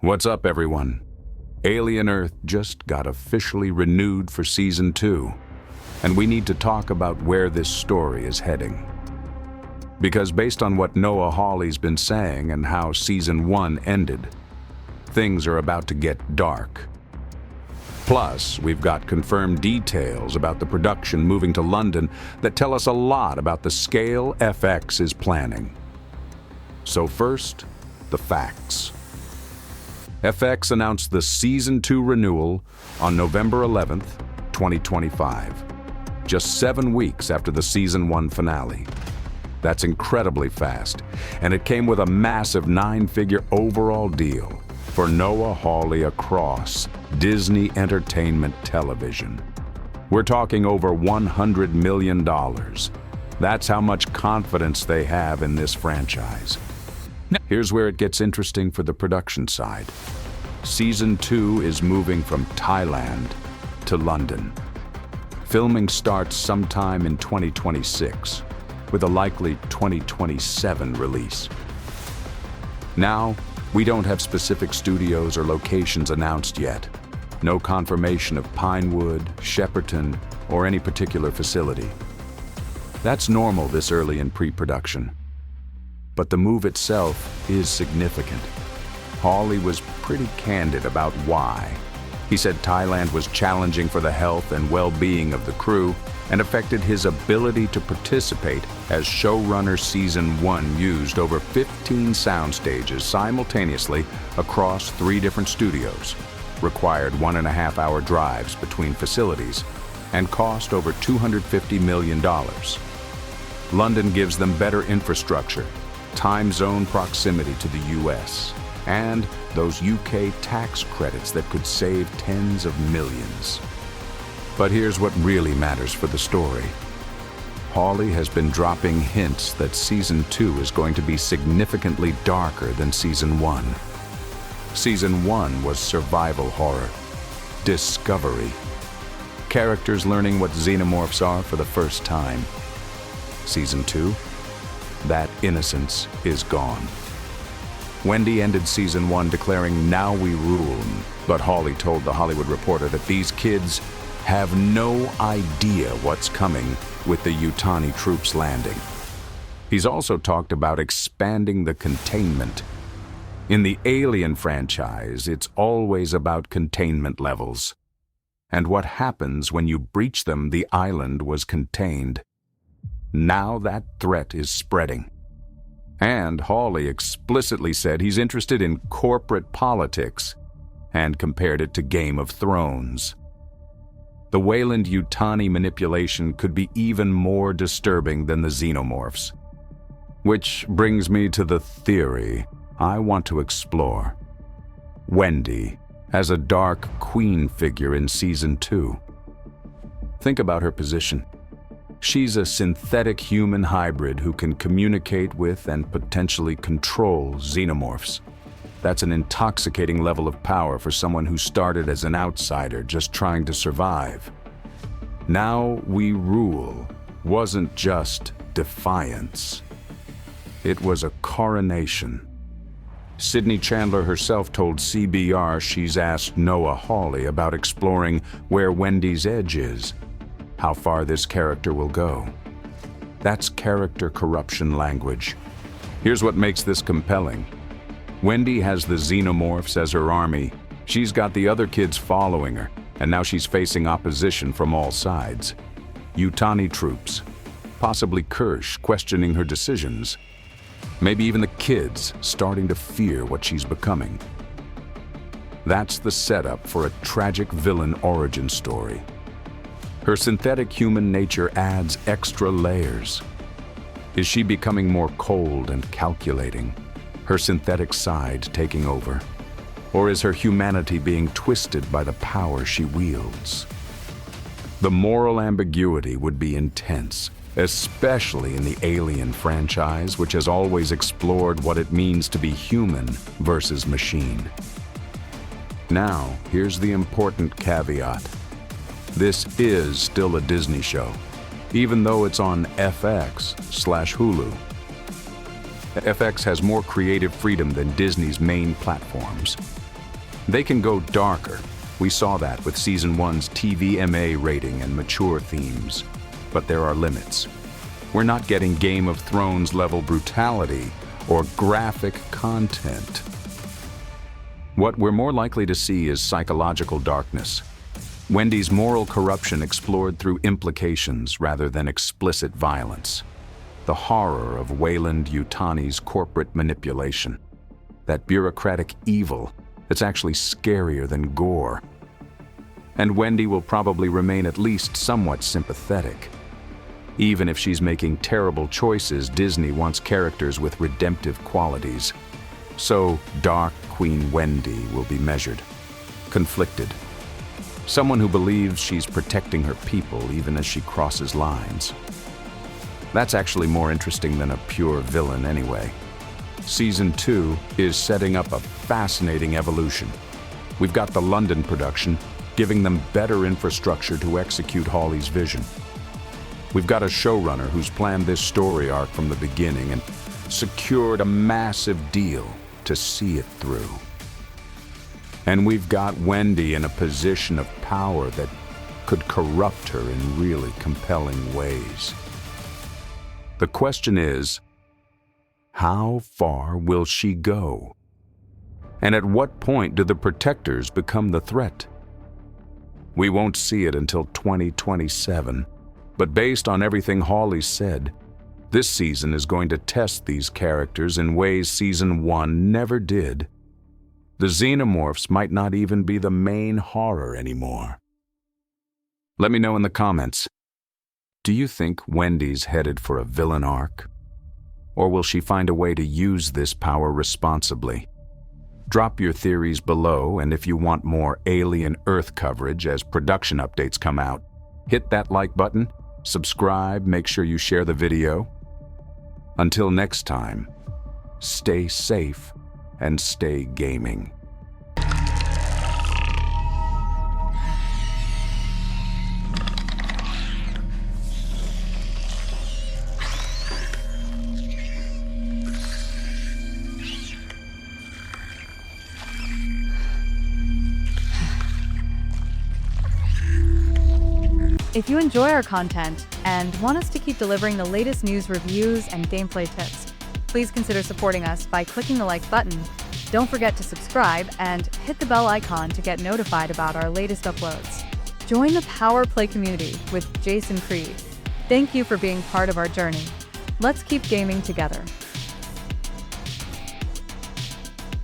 What's up, everyone? Alien Earth just got officially renewed for Season 2, and we need to talk about where this story is heading. Because based on what Noah Hawley's been saying and how Season 1 ended, things are about to get dark. Plus, we've got confirmed details about the production moving to London that tell us a lot about the scale FX is planning. So first, the facts. FX announced the Season 2 renewal on November 11th, 2025, just 7 weeks after the Season 1 finale. That's incredibly fast, and it came with a massive 9-figure overall deal for Noah Hawley across Disney Entertainment Television. We're talking over $100 million. That's how much confidence they have in this franchise. Here's where it gets interesting for the production side. Season 2 is moving from Thailand to London. Filming starts sometime in 2026, with a likely 2027 release. Now, we don't have specific studios or locations announced yet. No confirmation of Pinewood, Shepperton, or any particular facility. That's normal this early in pre-production. But the move itself is significant. Hawley was pretty candid about why. He said Thailand was challenging for the health and well-being of the crew and affected his ability to participate as showrunner. Season 1 used over 15 sound stages simultaneously across 3 different studios, required 1.5-hour drives between facilities, and cost over $250 million. London gives them better infrastructure, time zone proximity to the US, and those UK tax credits that could save tens of millions. But here's what really matters for the story. Hawley has been dropping hints that Season 2 is going to be significantly darker than Season 1. Season 1 was survival horror, discovery, characters learning what xenomorphs are for the first time. Season 2, that innocence is gone. Wendy ended Season 1 declaring, "Now we rule," but Hawley told The Hollywood Reporter that these kids have no idea what's coming with the Yutani troops landing. He's also talked about expanding the containment. In the Alien franchise, it's always about containment levels. And what happens when you breach them? The island was contained. Now that threat is spreading. And Hawley explicitly said he's interested in corporate politics and compared it to Game of Thrones. The Weyland-Yutani manipulation could be even more disturbing than the xenomorphs. Which brings me to the theory I want to explore. Wendy as a dark queen figure in Season 2. Think about her position. She's a synthetic human hybrid who can communicate with and potentially control xenomorphs. That's an intoxicating level of power for someone who started as an outsider just trying to survive. Now we rule wasn't just defiance. It was a coronation. Sydney Chandler herself told CBR she's asked Noah Hawley about exploring where Wendy's edge is, how far this character will go. That's character corruption language. Here's what makes this compelling. Wendy has the xenomorphs as her army. She's got the other kids following her, and now she's facing opposition from all sides. Yutani troops, possibly Kirsch questioning her decisions. Maybe even the kids starting to fear what she's becoming. That's the setup for a tragic villain origin story. Her synthetic human nature adds extra layers. Is she becoming more cold and calculating, her synthetic side taking over? Or is her humanity being twisted by the power she wields? The moral ambiguity would be intense, especially in the Alien franchise, which has always explored what it means to be human versus machine. Now, here's the important caveat. This is still a Disney show, even though it's on FX/Hulu. FX has more creative freedom than Disney's main platforms. They can go darker. We saw that with Season 1's TVMA rating and mature themes. But there are limits. We're not getting Game of Thrones level brutality or graphic content. What we're more likely to see is psychological darkness. Wendy's moral corruption explored through implications rather than explicit violence. The horror of Wayland Yutani's corporate manipulation. That bureaucratic evil that's actually scarier than gore. And Wendy will probably remain at least somewhat sympathetic. Even if she's making terrible choices, Disney wants characters with redemptive qualities. So, Dark Queen Wendy will be measured, conflicted. Someone who believes she's protecting her people even as she crosses lines. That's actually more interesting than a pure villain anyway. Season 2 is setting up a fascinating evolution. We've got the London production, giving them better infrastructure to execute Hawley's vision. We've got a showrunner who's planned this story arc from the beginning and secured a massive deal to see it through. And we've got Wendy in a position of power that could corrupt her in really compelling ways. The question is, how far will she go? And at what point do the protectors become the threat? We won't see it until 2027, but based on everything Hawley said, this season is going to test these characters in ways Season 1 never did. The Xenomorphs might not even be the main horror anymore. Let me know in the comments. Do you think Wendy's headed for a villain arc? Or will she find a way to use this power responsibly? Drop your theories below, and if you want more Alien Earth coverage as production updates come out, hit that like button, subscribe, make sure you share the video. Until next time, stay safe and stay gaming. If you enjoy our content and want us to keep delivering the latest news, reviews, and gameplay tips, please consider supporting us by clicking the like button. Don't forget to subscribe and hit the bell icon to get notified about our latest uploads. Join the Power Play community with Jason Creed. Thank you for being part of our journey. Let's keep gaming together.